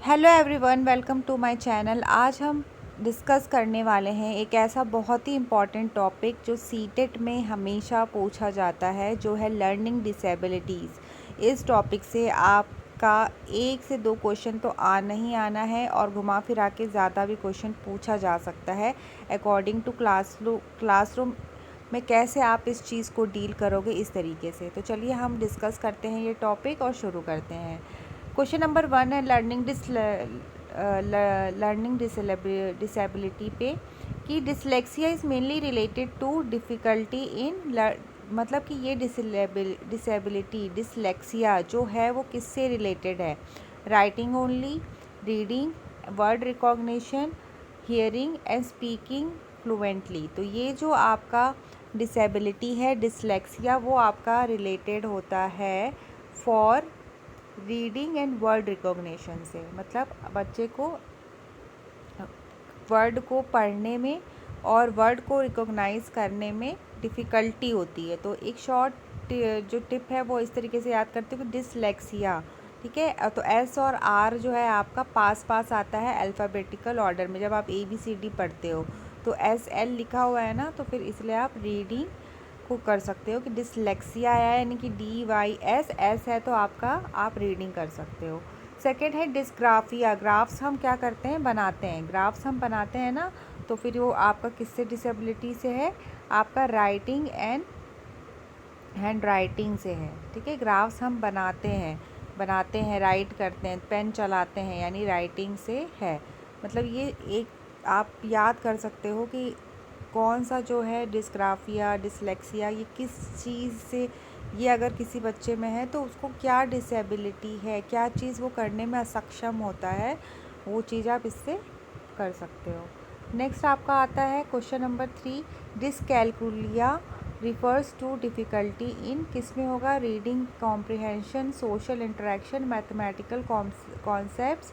Hello everyone, welcome to my channel. आज हम discuss करने वाले हैं एक ऐसा बहुत ही इम्पॉर्टेंट टॉपिक जो सीटेट में हमेशा पूछा जाता है, जो है लर्निंग डिसेबिलिटीज़। इस टॉपिक से आपका 1 से 2 क्वेश्चन तो आना ही आना है और घुमा फिरा के ज़्यादा भी क्वेश्चन पूछा जा सकता है। अकॉर्डिंग टू क्लासरूम में कैसे आप इस चीज़ को डील करोगे, इस तरीके से। तो चलिए हम डिस्कस करते हैं ये टॉपिक और शुरू करते हैं। क्वेश्चन नंबर 1 है लर्निंग डिसेबिलिटी पे कि dyslexia is mainly related to difficulty in मतलब कि ये डिसेबिलिटी डिसलेक्सिया जो है वो किससे रिलेटेड है। Writing only, reading, word recognition, hearing and speaking fluently. तो ये जो आपका डिसेबिलिटी है डिसलेक्सिया, वो आपका रिलेटेड होता है for reading and word recognition से। मतलब बच्चे को वर्ड को पढ़ने में और वर्ड को रिकॉग्नाइज करने में डिफ़िकल्टी होती है। तो एक शॉर्ट जो टिप है वो इस तरीके से याद करते हो कि डिसलेक्सिया, ठीक है। तो एस और आर जो है आपका पास पास आता है अल्फ़ाबेटिकल ऑर्डर में। जब आप ABCD पढ़ते हो तो SL लिखा हुआ है ना, तो फिर इसलिए आप रीडिंग को कर सकते हो कि डिसलेक्सिया आया है, यानी कि DYS, एस है तो आपका आप रीडिंग कर सकते हो। सेकेंड है डिस्ग्राफिया। ग्राफ्स हम क्या करते हैं, बनाते हैं। ग्राफ्स हम बनाते हैं ना, तो फिर वो आपका किससे डिसेबिलिटी से है, आपका राइटिंग एंड हैंड राइटिंग से है, ठीक है। ग्राफ्स हम बनाते हैं, राइट करते हैं, पेन चलाते हैं, यानी राइटिंग से है। मतलब ये एक आप याद कर सकते हो कि कौन सा जो है डिस्ग्राफिया, डिसलेक्सिया, ये किस चीज़ से, ये अगर किसी बच्चे में है तो उसको क्या डिसेबिलिटी है, क्या चीज़ वो करने में असक्षम होता है, वो चीज़ आप इससे कर सकते हो। नेक्स्ट आपका आता है question number 3, dyscalculia refers to difficulty in, किस में होगा, reading comprehension, social interaction, mathematical concepts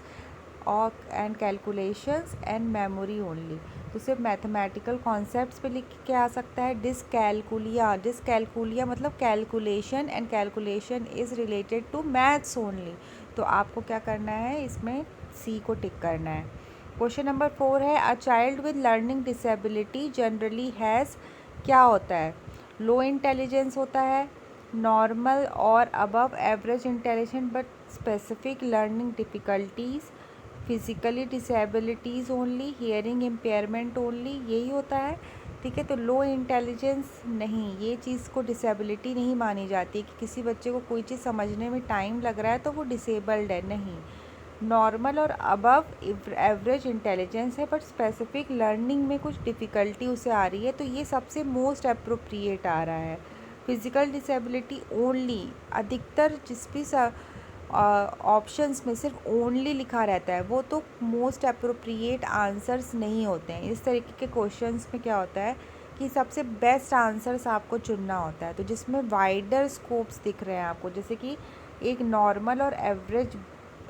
और and calculations and memory only. तो सिर्फ मैथमेटिकल कॉन्सेप्ट्स पे लिख के आ सकता है। डिसकैलकुलिया मतलब calculation, and calculation is related to maths only. तो आपको क्या करना है, इसमें C को टिक करना है। क्वेश्चन नंबर 4 है a child with learning disability generally has, क्या होता है, लो इंटेलिजेंस होता है, नॉर्मल और above average intelligence but specific learning difficulties, physically disabilities only, hearing impairment only, यही होता है, ठीक है। तो लो इंटेलिजेंस नहीं, ये चीज़ को डिसेबिलिटी नहीं मानी जाती कि किसी बच्चे को कोई चीज़ समझने में टाइम लग रहा है तो वो डिसेबल्ड है, नहीं। नॉर्मल और अबव एवरेज इंटेलिजेंस है बट स्पेसिफिक लर्निंग में कुछ डिफ़िकल्टी उसे आ रही है, तो ये सबसे मोस्ट अप्रोप्रिएट आ रहा है। फिज़िकल डिसेबिलिटी ओनली, अधिकतर जिस भी ऑप्शंस में सिर्फ ओनली लिखा रहता है, वो तो मोस्ट अप्रोप्रिएट आंसर्स नहीं होते हैं। इस तरीके के क्वेश्चंस में क्या होता है कि सबसे बेस्ट आंसर्स आपको चुनना होता है, तो जिसमें वाइडर स्कोप्स दिख रहे हैं आपको, जैसे कि एक नॉर्मल और एवरेज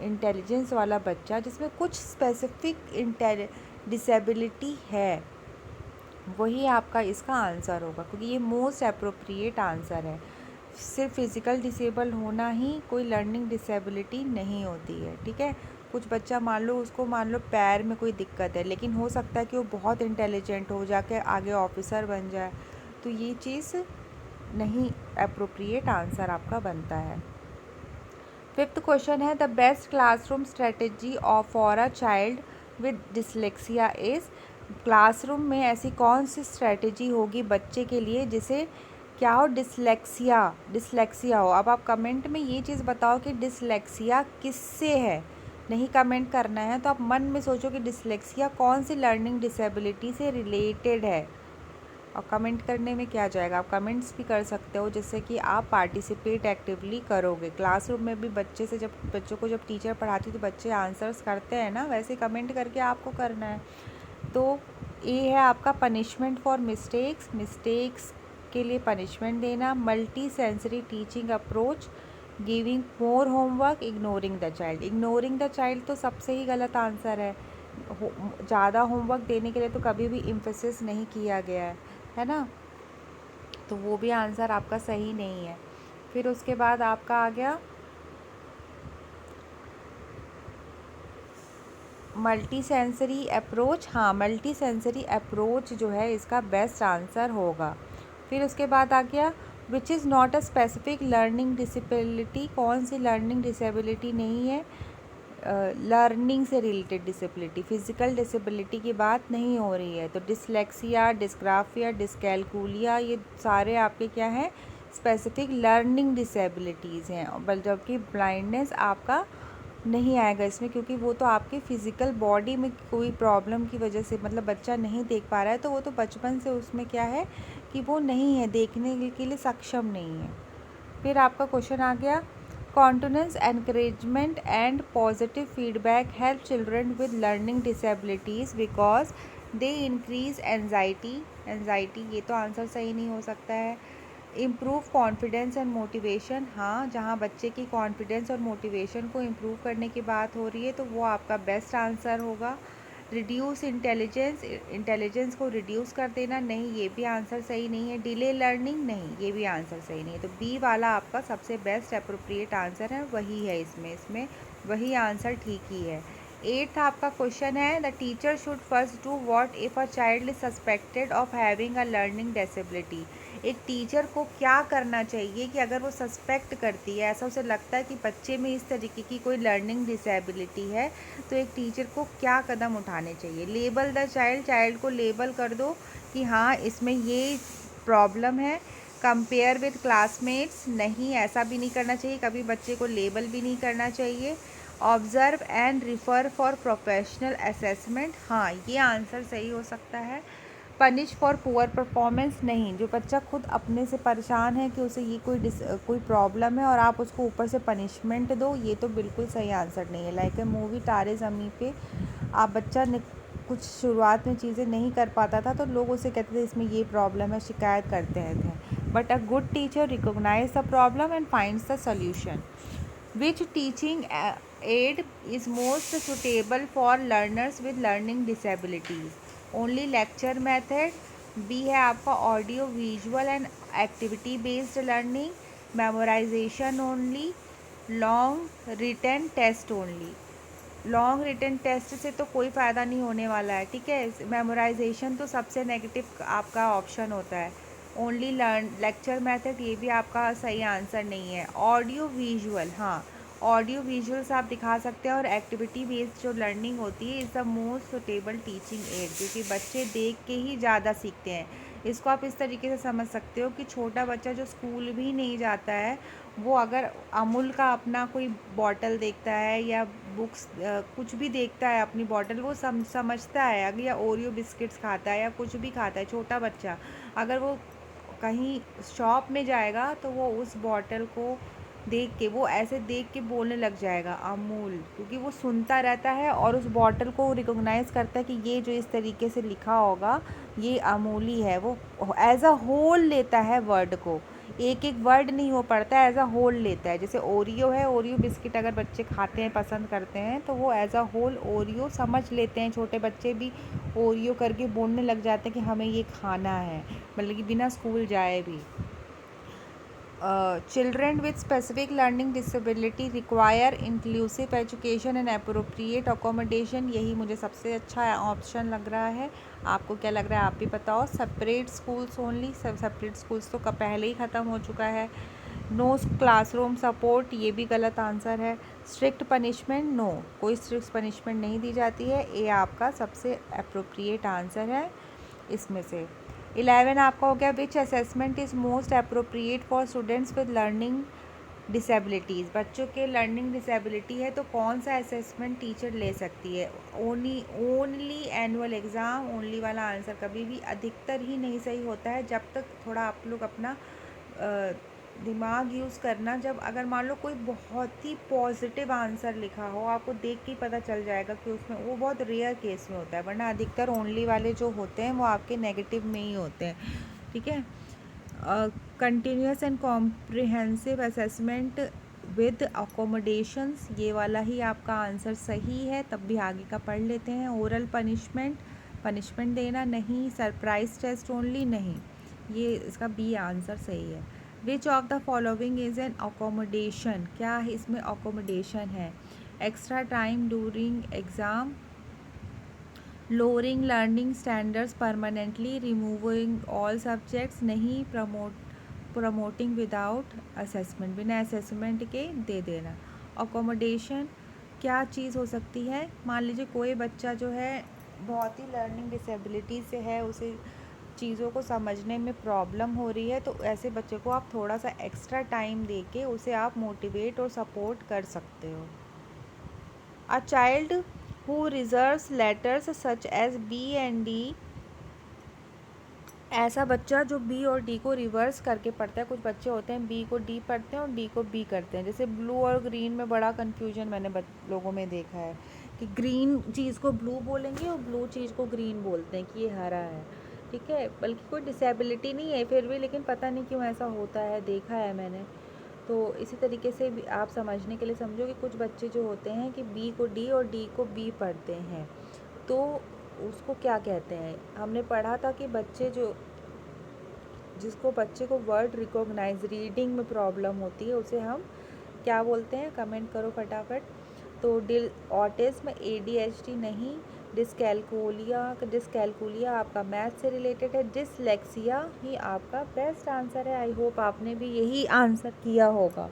इंटेलिजेंस वाला बच्चा जिसमें कुछ स्पेसिफिक डिसेबिलिटी है, वही आपका इसका आंसर होगा, क्योंकि ये मोस्ट अप्रोप्रिएट आंसर है। सिर्फ फिज़िकल डिसेबल होना ही कोई लर्निंग डिसेबिलिटी नहीं होती है, ठीक है। कुछ बच्चा मान लो उसको पैर में कोई दिक्कत है, लेकिन हो सकता है कि वो बहुत इंटेलिजेंट हो, जाके आगे ऑफिसर बन जाए, तो ये चीज़ नहीं अप्रोप्रिएट आंसर आपका बनता है। फिफ्थ क्वेश्चन है the best classroom strategy for a child with dyslexia is, classroom में ऐसी कौन सी स्ट्रेटेजी होगी बच्चे के लिए जिसे क्या हो, डिसलेक्सिया हो। अब आप कमेंट में ये चीज़ बताओ कि डिसलेक्सिया किससे है, नहीं कमेंट करना है, तो आप मन में सोचो कि डिसलेक्सिया कौन सी लर्निंग डिसेबिलिटी से रिलेटेड है, और कमेंट करने में क्या जाएगा, आप कमेंट्स भी कर सकते हो, जिससे कि आप पार्टिसिपेट एक्टिवली करोगे। क्लासरूम में भी बच्चों को जब टीचर पढ़ाती तो बच्चे आंसर्स करते हैं ना, वैसे कमेंट करके आपको करना है। तो ये है आपका पनिशमेंट फॉर मिस्टेक्स के लिए पनिशमेंट देना, multi sensory teaching approach, giving more homework, ignoring the child तो सबसे ही गलत आंसर है। ज़्यादा होमवर्क देने के लिए तो कभी भी एम्फेसिस नहीं किया गया है ना, तो वो भी आंसर आपका सही नहीं है। फिर उसके बाद आपका आ गया मल्टी सेंसरी अप्रोच, हाँ मल्टी सेंसरी अप्रोच जो है इसका बेस्ट आंसर होगा। फिर उसके बाद आ गया which is not a specific learning disability, कौन सी लर्निंग डिसेबिलिटी नहीं है, लर्निंग से रिलेटेड डिसेबिलिटी, फिज़िकल डिसेबिलिटी की बात नहीं हो रही है। तो डिसलेक्सिया, डिस्ग्राफिया, डिस्कैलकुलिया ये सारे आपके क्या हैं, स्पेसिफिक लर्निंग डिसेबिलिटीज़ हैं, जबकि ब्लाइंडनेस आपका नहीं आएगा इसमें, क्योंकि वो तो आपके फिज़िकल बॉडी में कोई प्रॉब्लम की वजह से, मतलब बच्चा नहीं देख पा रहा है तो वो तो बचपन से उसमें क्या है कि वो नहीं है, देखने के लिए सक्षम नहीं है। फिर आपका क्वेश्चन आ गया continuous encouragement and positive feedback help children with learning disabilities because they increase anxiety, anxiety ये तो आंसर सही नहीं हो सकता है। इम्प्रूव कॉन्फिडेंस एंड मोटिवेशन, हाँ जहाँ बच्चे की कॉन्फिडेंस और मोटिवेशन को इम्प्रूव करने की बात हो रही है तो वो आपका बेस्ट आंसर होगा। रिड्यूस इंटेलिजेंस, इंटेलिजेंस को रिड्यूस कर देना, नहीं ये भी आंसर सही नहीं है। डिले लर्निंग, नहीं ये भी आंसर सही नहीं है। तो बी वाला आपका सबसे बेस्ट अप्रोप्रिएट आंसर है, वही है इसमें वही आंसर ठीक ही है। 8th आपका क्वेश्चन है the teacher should first do what if a child is suspected of having a learning disability. एक टीचर को क्या करना चाहिए कि अगर वो सस्पेक्ट करती है, ऐसा उसे लगता है कि बच्चे में इस तरीके की कोई लर्निंग डिसेबिलिटी है, तो एक टीचर को क्या कदम उठाने चाहिए। लेबल द चाइल्ड, चाइल्ड को लेबल कर दो कि हाँ इसमें ये प्रॉब्लम है। कंपेयर विद क्लासमेट्स, नहीं ऐसा भी नहीं करना चाहिए, कभी बच्चे को लेबल भी नहीं करना चाहिए। Observe and refer for professional assessment, हाँ ये आंसर सही हो सकता है। पनिश फॉर पुअर परफॉर्मेंस, नहीं जो बच्चा खुद अपने से परेशान है कि उसे ये कोई प्रॉब्लम है और आप उसको ऊपर से पनिशमेंट दो, ये तो बिल्कुल सही आंसर नहीं है। लाइक ए मूवी तारे ज़मीं पे, आप बच्चा कुछ शुरुआत में चीज़ें नहीं कर पाता था तो लोग उसे कहते थे इसमें ये प्रॉब्लम है, शिकायत करते थे। But a good teacher recognize the problem and finds the solution. Which teaching aid is most suitable for learners with learning disabilities. Only lecture method, B है आपका audio visual and activity based learning, memorization only, long written test only. Long written test से तो कोई फ़ायदा नहीं होने वाला है, ठीक है। मेमोराइजेशन तो सबसे नेगेटिव आपका ऑप्शन होता है। ओनली लर्न लेक्चर मेथड, ये भी आपका सही आंसर नहीं है। ऑडियो विजुअल, हाँ ऑडियो विजुअल्स आप दिखा सकते हैं, और एक्टिविटी बेस्ड जो लर्निंग होती है is the most suitable teaching add, क्योंकि बच्चे देख के ही ज़्यादा सीखते हैं। इसको आप इस तरीके से समझ सकते हो कि छोटा बच्चा जो स्कूल भी नहीं जाता है, वो अगर अमूल का अपना कोई बॉटल देखता है या बुक्स कुछ भी देखता है अपनी बॉटल, वो समझता है। अगर या ओरियो बिस्किट्स खाता है या कुछ भी खाता है छोटा बच्चा, अगर वो कहीं शॉप में जाएगा तो वो उस बॉटल को देख के, वो ऐसे देख के बोलने लग जाएगा अमूल, क्योंकि वो सुनता रहता है और उस बॉटल को रिकॉग्नाइज़ करता है कि ये जो इस तरीके से लिखा होगा ये अमूली है। वो एज अ होल लेता है वर्ड को, एक एक वर्ड नहीं वो पढ़ता है, एज अ होल लेता है। जैसे ओरियो है, ओरियो बिस्किट अगर बच्चे खाते हैं, पसंद करते हैं, तो वो एज अ होल ओरियो समझ लेते हैं। छोटे बच्चे भी ओरियो करके बोलने लग जाते हैं कि हमें ये खाना है, मतलब कि बिना स्कूल जाए भी। Children with specific learning disability require inclusive education and appropriate accommodation, यही मुझे सबसे अच्छा ऑप्शन लग रहा है। आपको क्या लग रहा है, आप भी बताओ। Separate schools only, separate schools तो पहले ही ख़त्म हो चुका है। नो क्लासरूम सपोर्ट, ये भी गलत आंसर है। स्ट्रिक्ट पनिशमेंट, नो कोई स्ट्रिक्ट पनिशमेंट नहीं दी जाती है, ये आपका सबसे अप्रोप्रिएट आंसर है इसमें से। 11 आपका हो गया विच assessment is most appropriate for students with learning disabilities. बच्चों के लर्निंग डिसेबिलिटी है तो कौन सा असेसमेंट टीचर ले सकती है। ओनली एनुअल एग्ज़ाम, ओनली वाला आंसर कभी भी अधिकतर ही नहीं सही होता है। जब तक थोड़ा आप लोग अपना दिमाग यूज़ करना, जब अगर मान लो कोई बहुत ही पॉजिटिव आंसर लिखा हो, आपको देख के ही पता चल जाएगा कि उसमें, वो बहुत रेयर केस में होता है, वरना अधिकतर ओनली वाले जो होते हैं वो आपके नेगेटिव में ही होते हैं, ठीक है। Continuous and comprehensive assessment with accommodations, ये वाला ही आपका आंसर सही है, तब भी आगे का पढ़ लेते हैं। ओरल पनिशमेंट, पनिशमेंट देना नहीं। सरप्राइज टेस्ट ओनली, नहीं, ये इसका बी आंसर सही है। Which of the following is an accommodation, क्या है इसमें अकोमोडेशन है। Extra time during exam, lowering learning standards permanently, removing all subjects, नहीं प्रमोटिंग विदाउट असेसमेंट, बिना असेसमेंट के दे देना। अकोमोडेशन क्या चीज़ हो सकती है? मान लीजिए कोई बच्चा जो है बहुत ही लर्निंग डिसेबिलिटी से है, उसे चीज़ों को समझने में प्रॉब्लम हो रही है, तो ऐसे बच्चे को आप थोड़ा सा एक्स्ट्रा टाइम दे के उसे आप मोटिवेट और सपोर्ट कर सकते हो। A child who reverses letters such as B and D, ऐसा बच्चा जो बी और डी को रिवर्स करके पढ़ता है। कुछ बच्चे होते हैं बी को डी पढ़ते हैं और डी को बी करते हैं। जैसे ब्लू और ग्रीन में बड़ा कन्फ्यूजन मैंने लोगों में देखा है कि ग्रीन चीज़ को ब्लू बोलेंगे और ब्लू चीज़ को ग्रीन बोलते हैं कि ये हरा है, ठीक है। बल्कि कोई डिसेबिलिटी नहीं है फिर भी, लेकिन पता नहीं क्यों ऐसा होता है, देखा है मैंने। तो इसी तरीके से भी आप समझने के लिए समझो कि कुछ बच्चे जो होते हैं कि बी को डी और डी को बी पढ़ते हैं, तो उसको क्या कहते हैं? हमने पढ़ा था कि बच्चे को वर्ड रिकॉग्नाइज रीडिंग में प्रॉब्लम होती है, उसे हम क्या बोलते हैं? कमेंट करो फटाफट। तो ऑटिज्म, ADHD नहीं, डिसकैलकुलिया आपका मैथ से रिलेटेड है, डिसलेक्सिया ही आपका बेस्ट आंसर है। आई होप आपने भी यही आंसर किया होगा।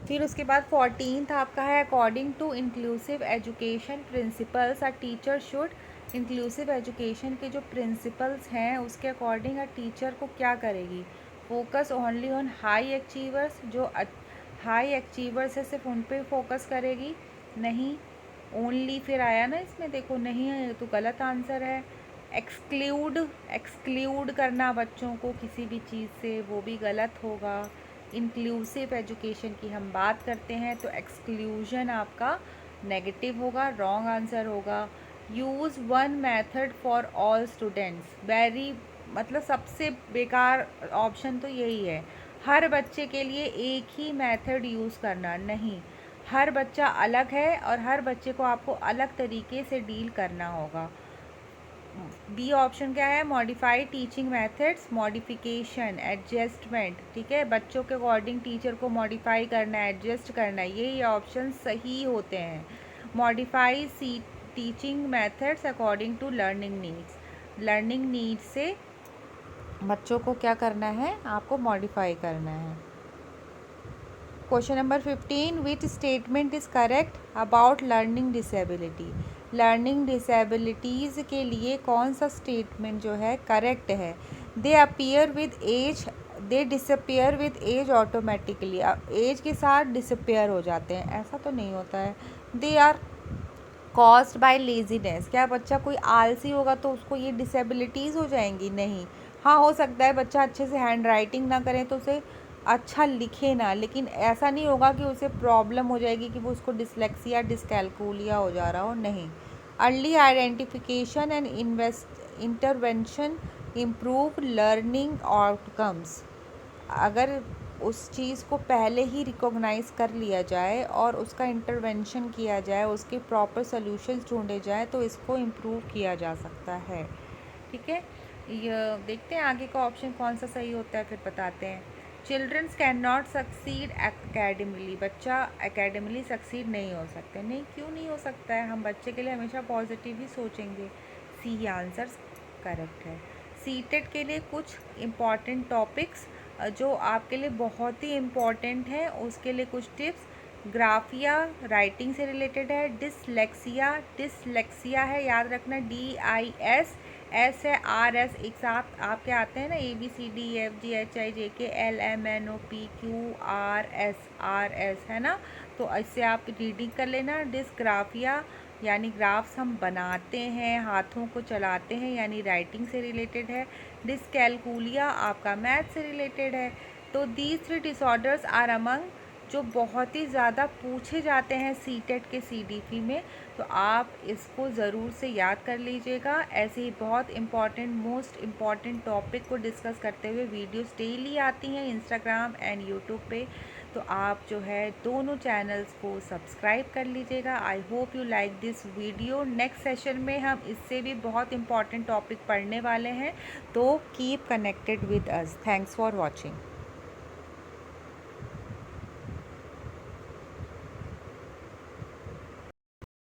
फिर उसके बाद 14th आपका है according to inclusive education principles a teacher should. Inclusive education के जो प्रिंसिपल्स हैं उसके अकॉर्डिंग टीचर को क्या करेगी? Focus only on high achievers, जो हाई अचीवर्स है सिर्फ उन पे फोकस करेगी? नहीं। ओनली फिर आया ना इसमें, देखो नहीं है तो गलत आंसर है। एक्सक्लूड करना बच्चों को किसी भी चीज़ से, वो भी गलत होगा। इंक्लूसिव एजुकेशन की हम बात करते हैं तो एक्सक्लूजन आपका नेगेटिव होगा, रॉन्ग आंसर होगा। Use one method for all students, very मतलब सबसे बेकार ऑप्शन तो यही है। हर बच्चे के लिए एक ही मेथड यूज़ करना, नहीं। हर बच्चा अलग है और हर बच्चे को आपको अलग तरीके से डील करना होगा। बी ऑप्शन क्या है? Modified teaching methods, modification, adjustment, ठीक है। बच्चों के अकॉर्डिंग टीचर को मॉडिफाई करना है, एडजस्ट करना है, ये ऑप्शन सही होते हैं। Modify teaching methods according to learning needs, learning needs से बच्चों को क्या करना है? आपको मॉडिफाई करना है। Question number 15, which statement is correct about learning disability? Learning disabilities के लिए कौन सा स्टेटमेंट जो है करेक्ट है? They disappear with age automatically, age के साथ डिसअपियर हो जाते हैं, ऐसा तो नहीं होता है। They are caused by laziness, क्या बच्चा कोई आलसी होगा तो उसको ये डिसेबिलिटीज़ हो जाएंगी? नहीं। हाँ, हो सकता है बच्चा अच्छे से हैंड राइटिंग ना करें तो उसे अच्छा लिखे ना, लेकिन ऐसा नहीं होगा कि उसे प्रॉब्लम हो जाएगी कि वो उसको डिसलेक्सिया डिसकैलकुलिया हो जा रहा हो, नहीं। Early identification and intervention improve learning outcomes, अगर उस चीज़ को पहले ही रिकॉग्नाइज कर लिया जाए और उसका इंटरवेंशन किया जाए, उसके प्रॉपर सॉल्यूशंस ढूंढे जाए तो इसको इम्प्रूव किया जा सकता है, ठीक है। ये देखते हैं आगे का ऑप्शन कौन सा सही होता है, फिर बताते हैं। चिल्ड्रंस कैन नॉट सक्सीड एकेडमिली, बच्चा एकेडमिली सक्सीड नहीं हो सकते, नहीं। क्यों नहीं हो सकता है? हम बच्चे के लिए हमेशा पॉजिटिव ही सोचेंगे। सी ही आंसर करेक्ट है। सीटेट के लिए कुछ इम्पॉर्टेंट टॉपिक्स जो आपके लिए बहुत ही इम्पॉर्टेंट है, उसके लिए कुछ टिप्स। ग्राफिया राइटिंग से रिलेटेड है। डिसलेक्सिया है, याद रखना, DIS, एस है, RS एक साथ आपके आते हैं ना, ABCDEFGHIJKLMNOPQRS है ना, तो इससे आप रीडिंग कर लेना। डिसग्राफिया यानी ग्राफ्स हम बनाते हैं, हाथों को चलाते हैं, यानी राइटिंग से रिलेटेड है। डिसकैलकुलिया आपका मैथ से रिलेटेड है। तो दीज 3 डिसऑर्डर्स आर अमंग जो बहुत ही ज़्यादा पूछे जाते हैं सीटेट के CDP में, तो आप इसको ज़रूर से याद कर लीजिएगा। ऐसे ही बहुत मोस्ट इम्पॉर्टेंट टॉपिक को डिस्कस करते हुए वीडियोस डेली आती हैं इंस्टाग्राम एंड यूट्यूब पे, तो आप जो है दोनों चैनल्स को सब्सक्राइब कर लीजिएगा। I hope you like this video. Next session में हम इससे भी बहुत इम्पॉर्टेंट टॉपिक पढ़ने वाले हैं, तो keep connected with us. Thanks for watching.